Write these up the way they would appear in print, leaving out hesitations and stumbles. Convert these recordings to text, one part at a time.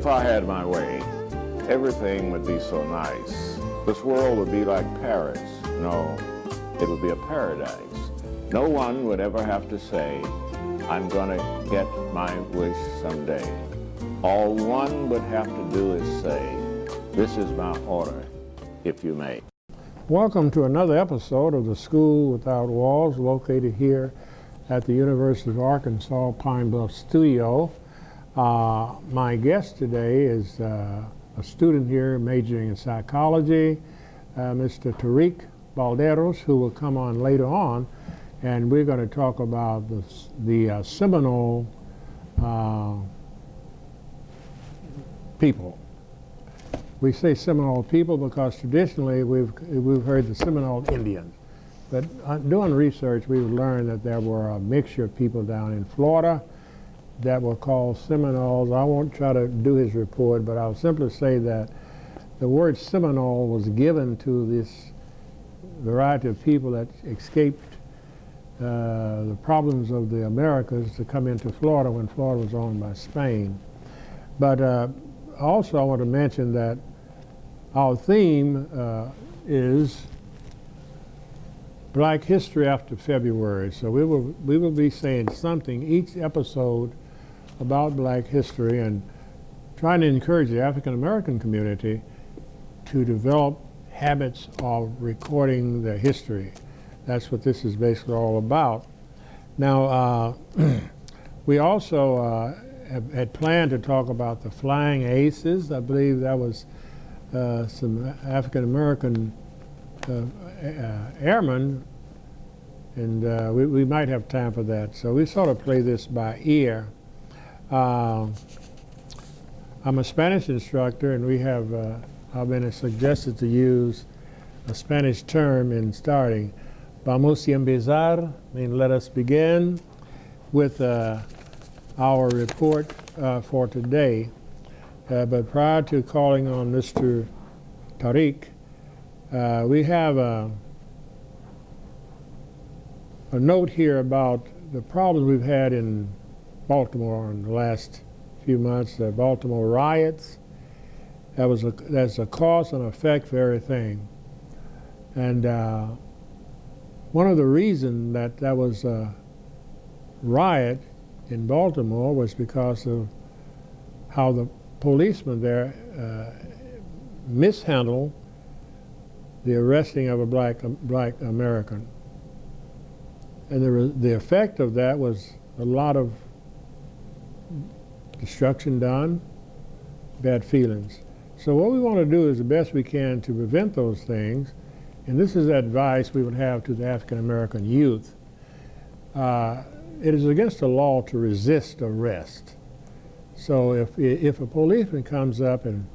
If I had my way, everything would be so nice. This world would be like Paris. No, it would be a paradise. No one would ever have to say, I'm gonna get my wish someday. All one would have to do is say, this is my order, if you may. Welcome to another episode of the School Without Walls, located here at the University of Arkansas Pine Bluff Studio. My guest today is a student here majoring in psychology, Mr. Tariq Balderos, who will come on later on, and we're going to talk about the Seminole people. We say Seminole people because traditionally we've heard the Seminole Indians, but doing research we've learned that there were a mixture of people down in Florida that were called Seminoles. I won't try to do his report, but I'll simply say that the word Seminole was given to this variety of people that escaped the problems of the Americas to come into Florida when Florida was owned by Spain. But also I want to mention that our theme is Black History after February. So we will be saying something each episode about Black history and trying to encourage the African American community to develop habits of recording their history. That's what this is basically all about. Now, we also had planned to talk about the Flying Aces. I believe that was some African American airmen, and we might have time for that. So we sort of play this by ear. I'm a Spanish instructor, and we have I've been suggested to use a Spanish term in starting. Vamos a empezar, mean let us begin, with our report for today. But prior to calling on Mr. Tariq, we have a note here about the problems we've had in Baltimore in the last few months, the Baltimore Riots. That's a cause and effect for everything. And one of the reasons that was a riot in Baltimore was because of how the policemen there mishandled the arresting of a black American. And the effect of that was a lot of destruction done, bad feelings. So what we want to do is the best we can to prevent those things, and this is advice we would have to the African American youth. It is against the law to resist arrest. So if a policeman comes up and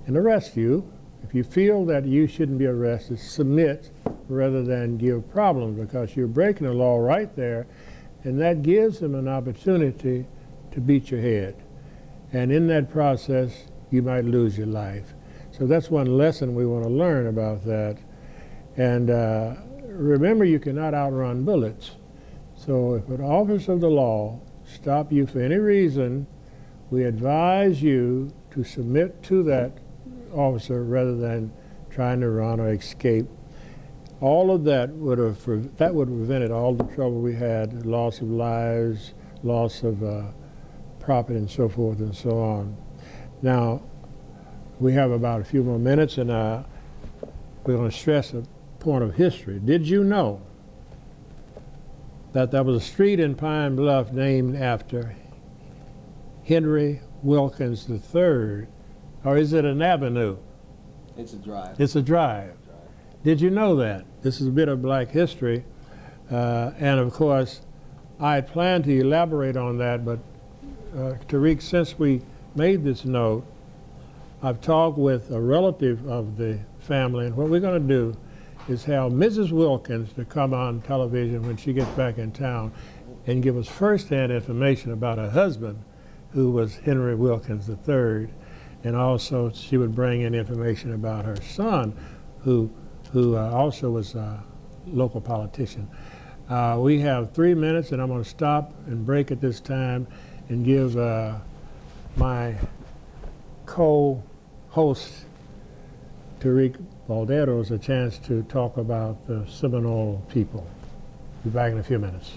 arrests you, if you feel that you shouldn't be arrested, submit rather than give problems, because you're breaking the law right there, and that gives them an opportunity to beat your head. And in that process, you might lose your life. So that's one lesson we want to learn about that. And remember, you cannot outrun bullets. So if an officer of the law stops you for any reason, we advise you to submit to that officer rather than trying to run or escape. All of that would have prevented all the trouble we had, loss of lives, loss of property, and so forth and so on. Now, we have about a few more minutes, and we're going to stress a point of history. Did you know that there was a street in Pine Bluff named after Henry Wilkins III? Or is it an avenue? It's a drive. It's a drive. Did you know that? This is a bit of Black history. And of course, I had planned to elaborate on that, but Tariq, since we made this note, I've talked with a relative of the family, and what we're going to do is have Mrs. Wilkins to come on television when she gets back in town and give us first-hand information about her husband, who was Henry Wilkins III. And also she would bring in information about her son, who also was a local politician. We have 3 minutes, and I'm going to stop and break at this time and give my co-host, Tariq Balderos, a chance to talk about the Seminole people. Be back in a few minutes.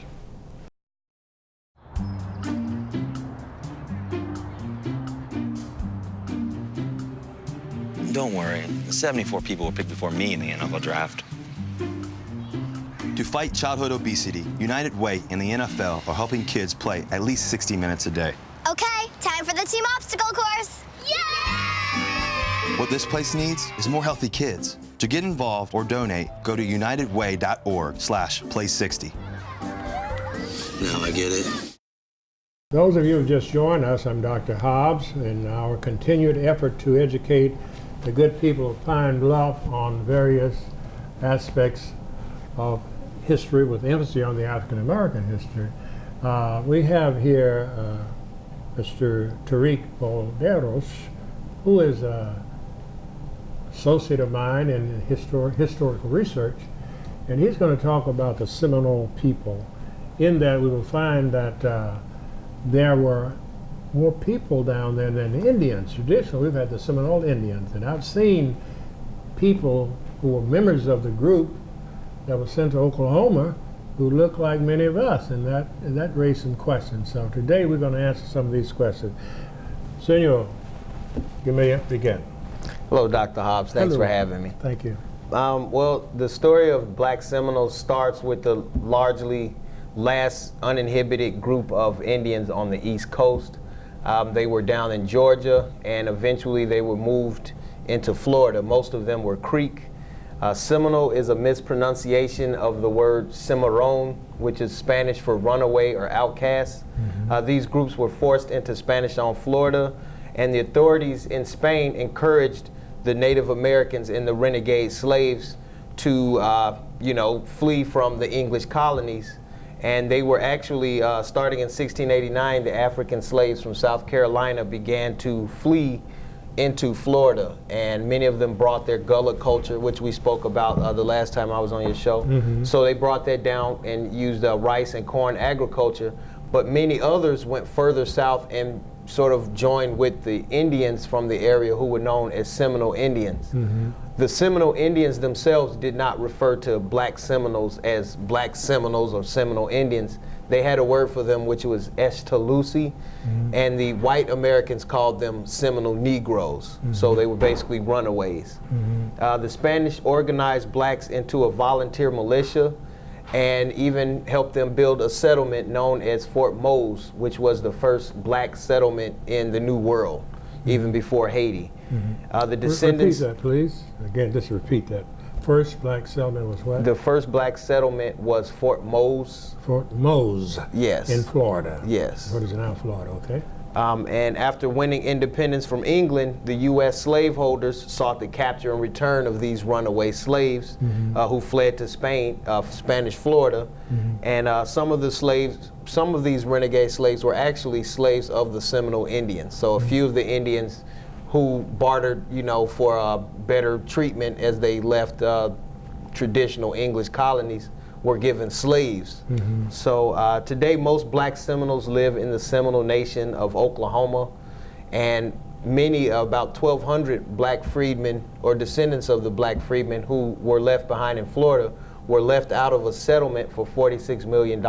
Don't worry, the 74 people were picked before me in the NFL draft. To fight childhood obesity, United Way and the NFL are helping kids play at least 60 minutes a day. Okay, time for the team obstacle course. Yay! What this place needs is more healthy kids. To get involved or donate, go to unitedway.org/play60. Now I get it. Those of you who just joined us, I'm Dr. Hobbs, in our continued effort to educate the good people of Pine Bluff on various aspects of history, with emphasis on the African American history. We have here Mr. Tariq Balderos, who is an associate of mine in historical research, and he's going to talk about the Seminole people. In that, we will find that there were more people down there than the Indians. Traditionally, we've had the Seminole Indians, and I've seen people who were members of the group that was sent to Oklahoma who look like many of us, and that raised some questions. So today we're going to answer some of these questions. Senor, you may begin. Hello, Dr. Hobbs. Thanks Hello. for having me. Thank you. Well, the story of Black Seminoles starts with the largely last uninhibited group of Indians on the East Coast. They were down in Georgia, and eventually they were moved into Florida. Most of them were Creek. Seminole is a mispronunciation of the word cimarron, which is Spanish for runaway or outcast. These groups were forced into Spanish-owned Florida, and the authorities in Spain encouraged the Native Americans and the renegade slaves to, flee from the English colonies. And they were actually, starting in 1689, the African slaves from South Carolina began to flee into Florida, and many of them brought their gullah culture, which we spoke about the last time I was on your show. So they brought that down and used rice and corn agriculture, but many others went further south and sort of joined with the Indians from the area who were known as Seminole Indians. The Seminole Indians themselves did not refer to Black Seminoles as Black Seminoles or Seminole Indians. They had a word for them, which was Eshtalusi, and the white Americans called them Seminole Negroes. So they were basically runaways. The Spanish organized blacks into a volunteer militia and even helped them build a settlement known as Fort Mose, which was the first black settlement in the New World, even before Haiti. The descendants... Repeat that, please. Again, just repeat that. First black settlement was what? The first black settlement was Fort Mose. Fort Mose. Yes. In Florida. Yes. What is it now, Florida? Okay. And after winning independence from England, the U.S. slaveholders sought the capture and return of these runaway slaves who fled to Spain, Spanish Florida. And some of these renegade slaves were actually slaves of the Seminole Indians. So a few of the Indians who bartered, for better treatment as they left traditional English colonies were given slaves. So today most Black Seminoles live in the Seminole Nation of Oklahoma, and many, about 1,200 Black freedmen or descendants of the Black freedmen who were left behind in Florida were left out of a settlement for $46 million,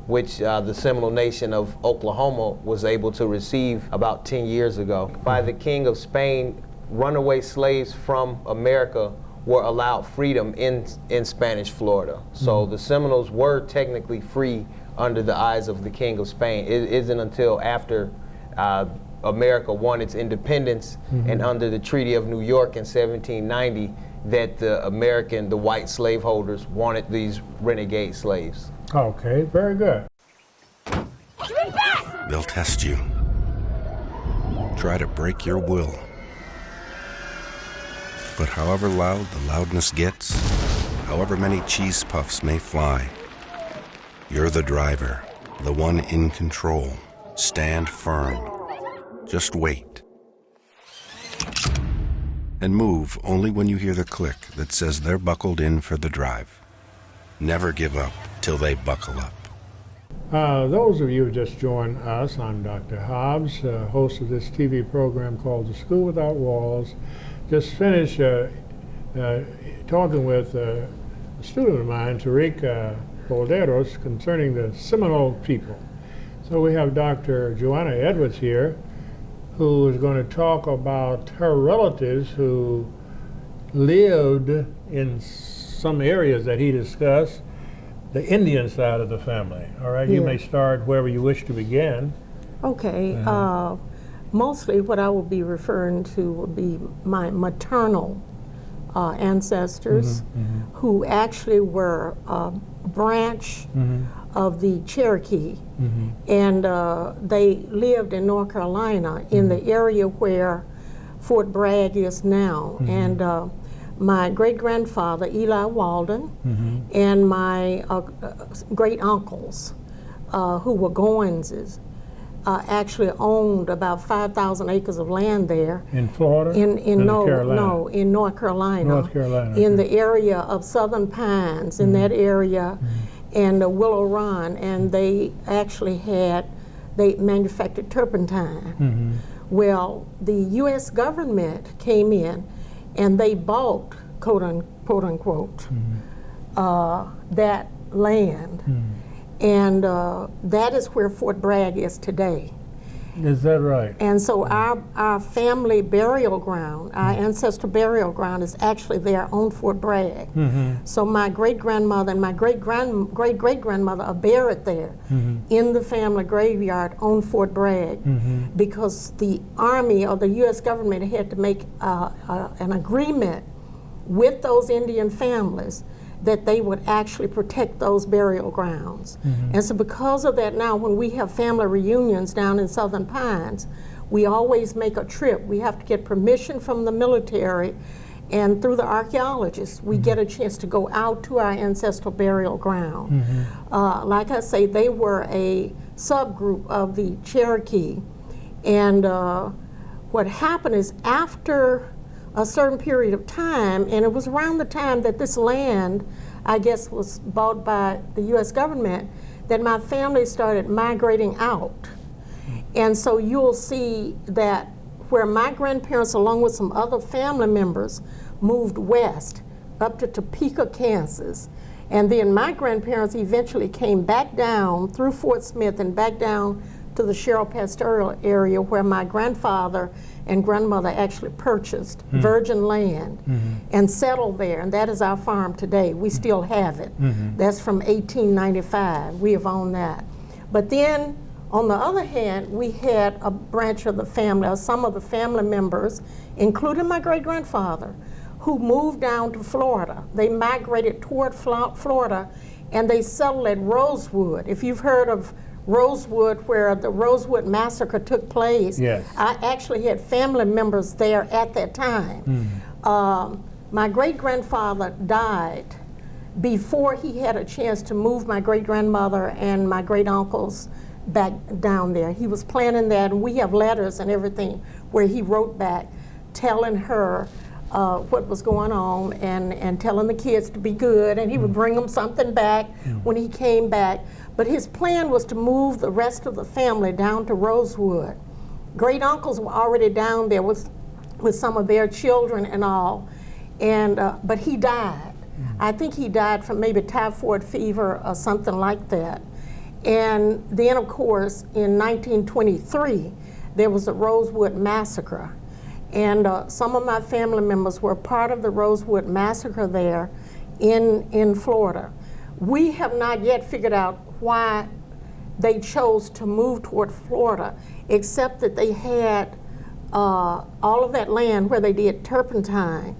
which the Seminole Nation of Oklahoma was able to receive about 10 years ago. By the King of Spain, runaway slaves from America were allowed freedom in Spanish Florida. So the Seminoles were technically free under the eyes of the King of Spain. It isn't until after America won its independence and under the Treaty of New York in 1790 that the white slaveholders wanted these renegade slaves. Okay, very good. They'll test you. Try to break your will. But however loud the loudness gets, however many cheese puffs may fly, you're the driver, the one in control. Stand firm. Just wait. And move only when you hear the click that says they're buckled in for the drive. Never give up till they buckle up. Those of you who just joined us, I'm Dr. Hobbs, host of this TV program called The School Without Walls. Just finished talking with a student of mine, Tariq Balderos, concerning the Seminole people. So we have Dr. Joanna Edwards here, who is going to talk about her relatives who lived in some areas that he discussed, the Indian side of the family. All right, you may start wherever you wish to begin. Okay, mostly what I will be referring to will be my maternal ancestors, who actually were a branch of the Cherokee, and they lived in North Carolina in the area where Fort Bragg is now. And my great-grandfather, Eli Walden, and my great-uncles, who were Goinses, actually owned about 5,000 acres of land there. In Florida? In North Carolina. North Carolina. In the area of Southern Pines, in that area, and Willow Run, and they actually they manufactured turpentine. Well, the U.S. government came in and they bought, quote unquote, that land. And that is where Fort Bragg is today. Is that right? And so our family burial ground, our ancestor burial ground, is actually there on Fort Bragg. So my great-grandmother and my great-great-grandmother are buried there in the family graveyard on Fort Bragg, because the Army or the U.S. government had to make an agreement with those Indian families that they would actually protect those burial grounds. And so because of that, now when we have family reunions down in Southern Pines, we always make a trip. We have to get permission from the military, and through the archaeologists, we get a chance to go out to our ancestral burial ground. Like I say, they were a subgroup of the Cherokee. And what happened is, after a certain period of time, and it was around the time that this land, I guess, was bought by the U.S. government, that my family started migrating out. And so you'll see that where my grandparents, along with some other family members, moved west up to Topeka, Kansas. And then my grandparents eventually came back down through Fort Smith and back down to the Cheryl Pastoral area, where my grandfather and grandmother actually purchased virgin land and settled there, and that is our farm today. We still have it. That's from 1895. We have owned that. But then, on the other hand, we had a branch of the family, or some of the family members, including my great-grandfather, who moved down to Florida. They migrated toward Florida, and they settled at Rosewood. If you've heard of Rosewood, where the Rosewood Massacre took place. Yes. I actually had family members there at that time. My great-grandfather died before he had a chance to move my great-grandmother and my great-uncles back down there. He was planning that, and we have letters and everything where he wrote back telling her what was going on, and telling the kids to be good, and he would bring them something back when he came back. But his plan was to move the rest of the family down to Rosewood. Great uncles were already down there with some of their children and all, and but he died. I think he died from maybe typhoid fever or something like that. And then, of course, in 1923, there was a Rosewood Massacre. And some of my family members were part of the Rosewood Massacre there in Florida. We have not yet figured out why they chose to move toward Florida, except that they had all of that land where they did turpentine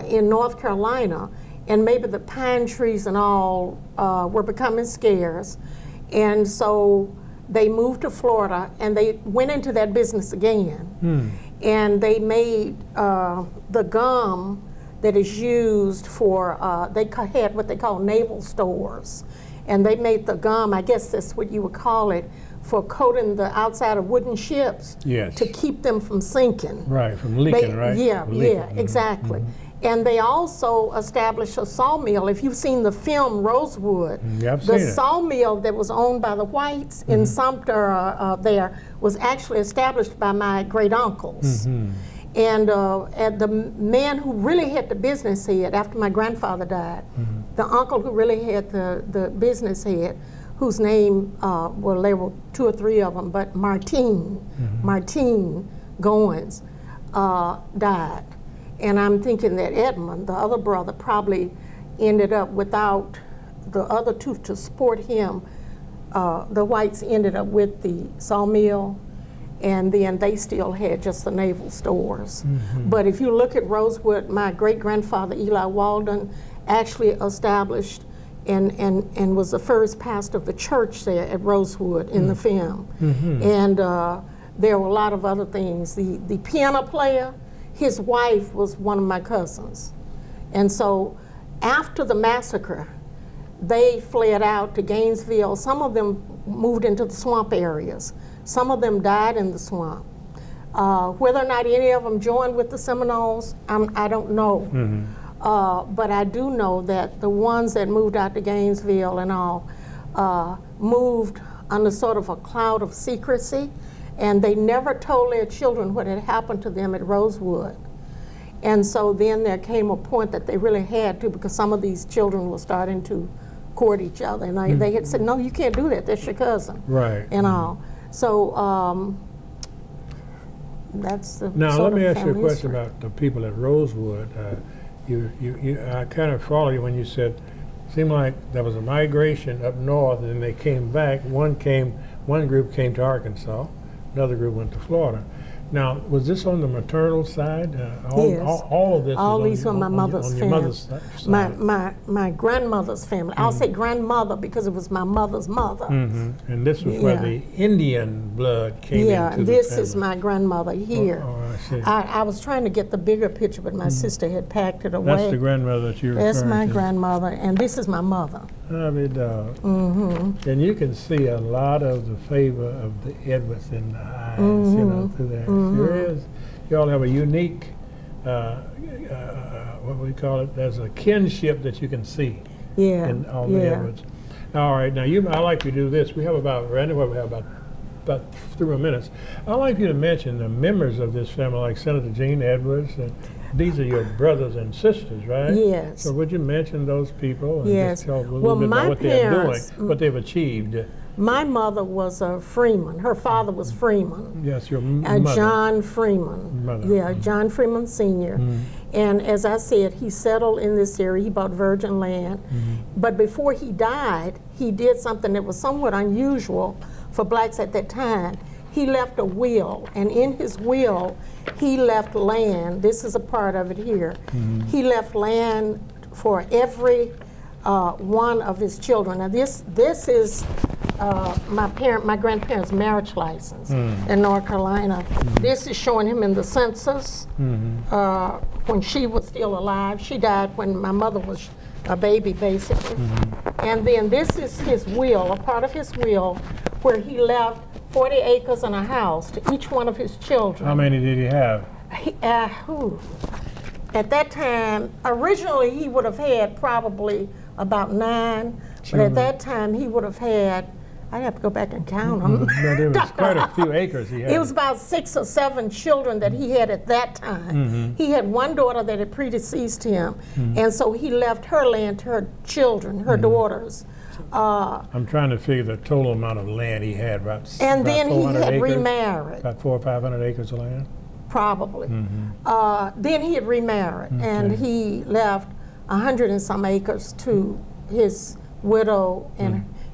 in North Carolina, and maybe the pine trees and all were becoming scarce. And so they moved to Florida, and they went into that business again. And they made the gum that is used for, they had what they call naval stores. And they made the gum, I guess that's what you would call it, for coating the outside of wooden ships. Yes. To keep them from sinking. Right, from leaking, right? Yeah, from leaking. yeah, exactly. And they also established a sawmill. If you've seen the film Rosewood, Yeah, I've the seen it. sawmill that was owned by the whites in Sumter there was actually established by my great uncles. And the man who really had the business head after my grandfather died, the uncle who really had the business head, whose name, well, there were 2 or 3 of them, but Martine Goins died. And I'm thinking that Edmund, the other brother, probably ended up without the other 2 to support him. The whites ended up with the sawmill, and then they still had just the naval stores. But if you look at Rosewood, my great-grandfather, Eli Walden, actually established and was the first pastor of the church there at Rosewood in the film. And there were a lot of other things. The piano player, his wife was one of my cousins. And so after the massacre, they fled out to Gainesville. Some of them moved into the swamp areas. Some of them died in the swamp. Whether or not any of them joined with the Seminoles, I don't know. But I do know that the ones that moved out to Gainesville and all moved under sort of a cloud of secrecy, and they never told their children what had happened to them at Rosewood. And so then there came a point that they really had to, because some of these children were starting to court each other, and they had said, no, you can't do that, that's your cousin. Right. And all. So that's the Now, sort let me of ask you a family question history. about the people at Rosewood. I kind of follow you when you said, seemed like there was a migration up north, and then they came back. One group came to Arkansas, another group went to Florida. Now, was this on the maternal side? Yes. All of this All was these were my mother's on your family. mother's side. My grandmother's family. I'll say grandmother because it was my mother's mother. And this was where the Indian blood came into the this family. is my grandmother here. I see. I was trying to get the bigger picture, but my sister had packed it away. That's the grandmother that you're That's referring my to. grandmother, and this is my mother. I mean, and you can see a lot of the favor of the Edwards in the eyes, you know, through there. There is. You all have a unique, what we call it, there's a kinship that you can see in all the Edwards. All right, now I like you to do this. We have about, Randy, we have about 3 more minutes. I'd like you to mention the members of this family, like Senator Gene Edwards, and these are your brothers and sisters, right? Yes. So would you mention those people and just tell a little Well, bit about my what they're doing, parents- what they've achieved? My mother was a Freeman. Her father was Freeman. Yes, your mother. John Freeman. Mother. Yeah, John Freeman Sr. And as I said, he settled in this area. He bought virgin land. But before he died, he did something that was somewhat unusual for blacks at that time. He left a will, and in his will, he left land. This is a part of it here. He left land for every one of his children. Now this is my grandparents' marriage license in North Carolina. This is showing him in the census when she was still alive. She died when my mother was a baby, basically. And then this is his will, a part of his will, where he left 40 acres and a house to each one of his children. How many did he have? At that time, originally he would have had probably about 9, but at that time he would have had, I'd have to go back and count them. But it was quite a few acres he had. It was about 6 or 7 children that he had at that time. He had one daughter that had predeceased him, and so he left her land to her children, her daughters. I'm trying to figure the total amount of land he had, right? And then he had acres, remarried. About 400 or 500 acres of land? Probably. Then he had remarried, and he left 100 and some acres to his widow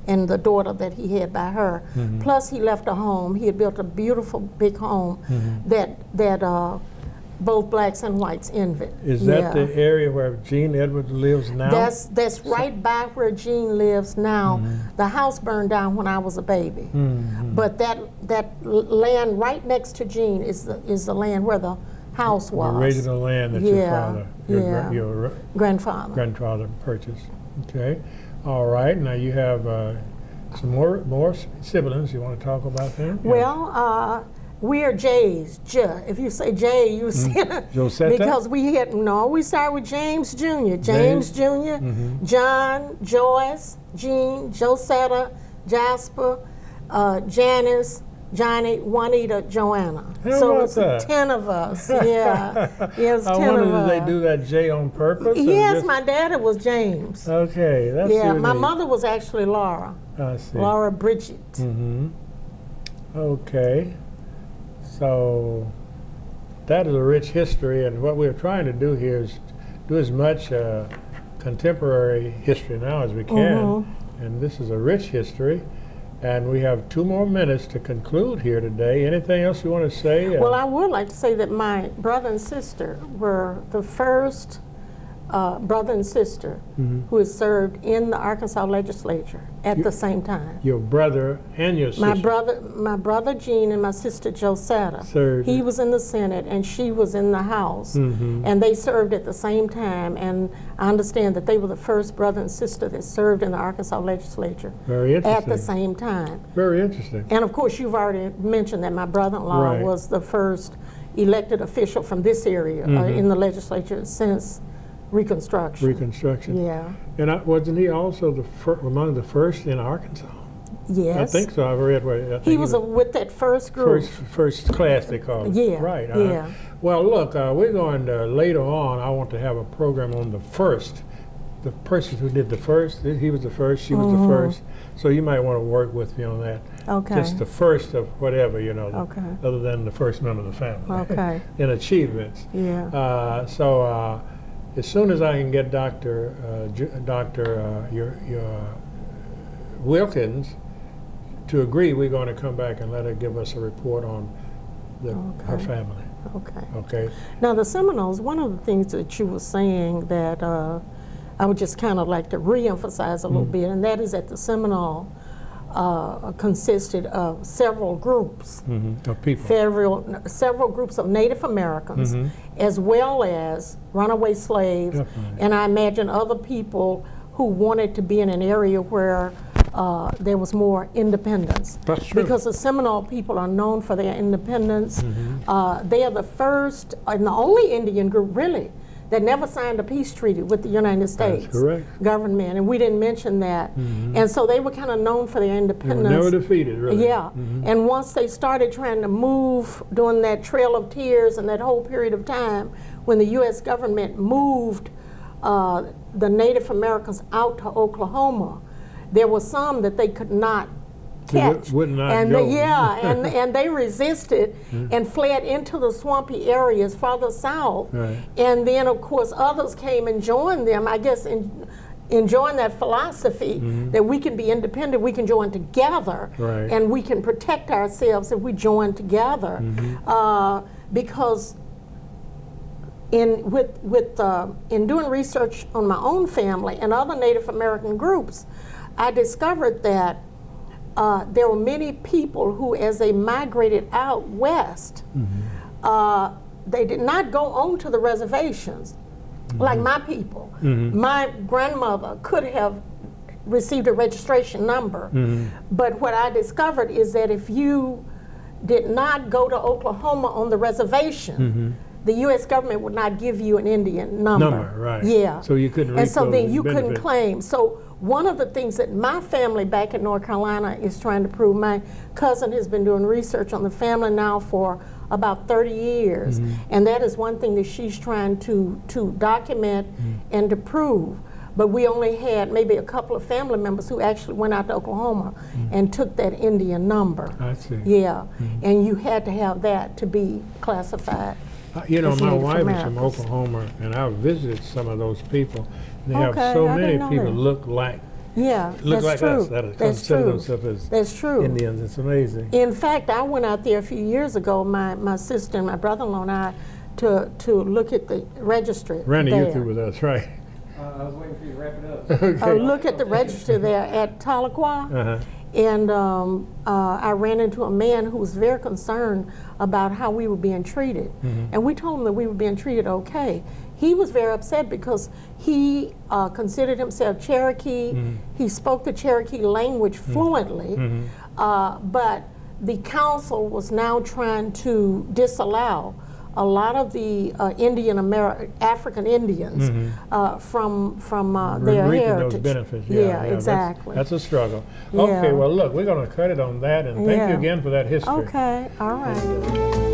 and the daughter that he had by her. Plus he left a home. He had built a beautiful big home that both blacks and whites envied. Is that the area where Gene Edwards lives now? That's right by where Gene lives now. The house burned down when I was a baby. But that land right next to Gene is the land where the house was. The original land that your father, your grandfather purchased. Okay. All right. Now you have some more siblings. You want to talk about them? Well, We are J's. If you say J, you say Josetta? because we start with James Jr. James Jr., John, Joyce, Jean, Josetta, Jasper, Janice, Johnny, Juanita, Joanna. So it's 10 of us. Yeah. Yes, 10 I wonder, of us. did they do that J on purpose? Yes, my daddy was James. Okay, that's Yeah, unique. my mother was actually Laura. I see. Laura Bridget. Okay. So that is a rich history, and what we're trying to do here is do as much contemporary history now as we can. And this is a rich history. And we have 2 more minutes to conclude here today. Anything else you want to say? Well, I would like to say that my brother and sister were the first brother and sister who has served in the Arkansas legislature at the same time. Your brother and your sister? My brother Gene and my sister Josetta. Served. He was in the Senate and she was in the House. And they served at the same time. And I understand that they were the first brother and sister that served in the Arkansas legislature. Very interesting. At the same time. Very interesting. And of course, you've already mentioned that my brother-in-law Right. was the first elected official from this area in the legislature since Reconstruction. Reconstruction. Yeah. And wasn't he also among the first in Arkansas? Yes. I think so. I've read where. I think He was with that first group. First class, they call it. Yeah. Right. Yeah. Well, look, we're going to, later on, I want to have a program on the first. The person who did the first, he was the first, she was the first. So you might want to work with me on that. Okay. Just the first of whatever, you know, Okay. other than the first member of the family. Okay. In achievements. Yeah. So as soon as I can get Dr. Wilkins to agree, we're going to come back and let her give us a report on her family. Okay. Okay. Now, the Seminoles, one of the things that you were saying that I would just kind of like to re-emphasize a little bit, and that is that the Seminole consisted of several groups, Of people. several groups of Native Americans, as well as runaway slaves, Definitely. and I imagine other people who wanted to be in an area where there was more independence. That's true. Because the Seminole people are known for their independence. They are the first and the only Indian group, really, that never signed a peace treaty with the United States correct. government, and we didn't mention that. And so they were kind of known for their They independence. were never defeated, really. Yeah, and once they started trying to move during that Trail of Tears and that whole period of time, when the U.S. government moved the Native Americans out to Oklahoma, there were some that they could not catch. Would not and go. and they resisted and fled into the swampy areas farther south. Right. And then, of course, others came and joined them, I guess, enjoying that philosophy that we can be independent, we can join together, Right. and we can protect ourselves if we join together. Because in doing research on my own family and other Native American groups, I discovered that there were many people who, as they migrated out west, they did not go on to the reservations like my people. My grandmother could have received a registration number, but what I discovered is that if you did not go to Oklahoma on the reservation, the U.S. government would not give you an Indian number. Right. Yeah. So you couldn't And so reap then those you couldn't benefits. claim. So one of the things that my family back in North Carolina is trying to prove, my cousin has been doing research on the family now for about 30 years. And that is one thing that she's trying to document and to prove. But we only had maybe a couple of family members who actually went out to Oklahoma and took that Indian number. I see. Yeah. And you had to have that to be classified. You know, as my Native wife is from Americans. Oklahoma, and I've visited some of those people. They have Okay, so I many didn't know people that. look like Yeah, look that's like true. us that are That's consider true. themselves as That's true. Indians. It's amazing. In fact, I went out there a few years ago, my sister and my brother-in-law and I, to look at the registry Randy, there. you're through with us, right? I was waiting for you to wrap it up. Look at the register there at Tahlequah. And I ran into a man who was very concerned about how we were being treated. And we told him that we were being treated okay. He was very upset because he considered himself Cherokee. He spoke the Cherokee language fluently, but the council was now trying to disallow a lot of the African Indians from their reaping heritage. those benefits. Yeah, exactly. That's a struggle. Yeah. Okay, well look, we're going to cut it on that, and thank you again for that history. Okay, all right.